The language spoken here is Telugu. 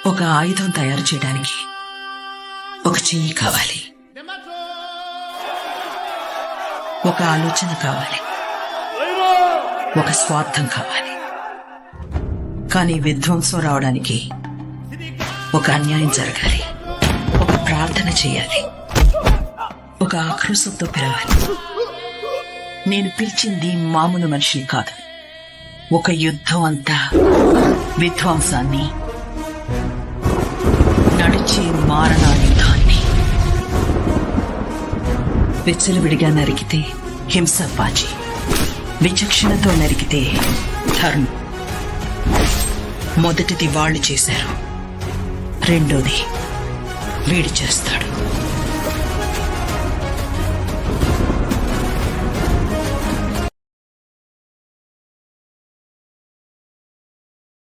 ఒక ఆయుధం తయారు చేయడానికి ఒక చెయ్యి కావాలి, ఒక ఆలోచన కావాలి, ఒక స్వార్థం కావాలి. కానీ విధ్వంసం రావడానికి ఒక అన్యాయం జరగాలి, ఒక ప్రార్థన చేయాలి, ఒక ఆక్రోశంతో పిలవాలి. నేను పిలిచింది మామూలు మనిషిని కాదు, ఒక యుద్ధం అంతా విధ్వంసాన్ని, నడిచే మారణాయుధాన్ని. విచ్చలవిడిగా నరికితే హింస పాచి, విచక్షణతో నరికితే ధర్మం. మొదటిది వాళ్ళు చేశారు, రెండోది వీడు చేస్తాడు.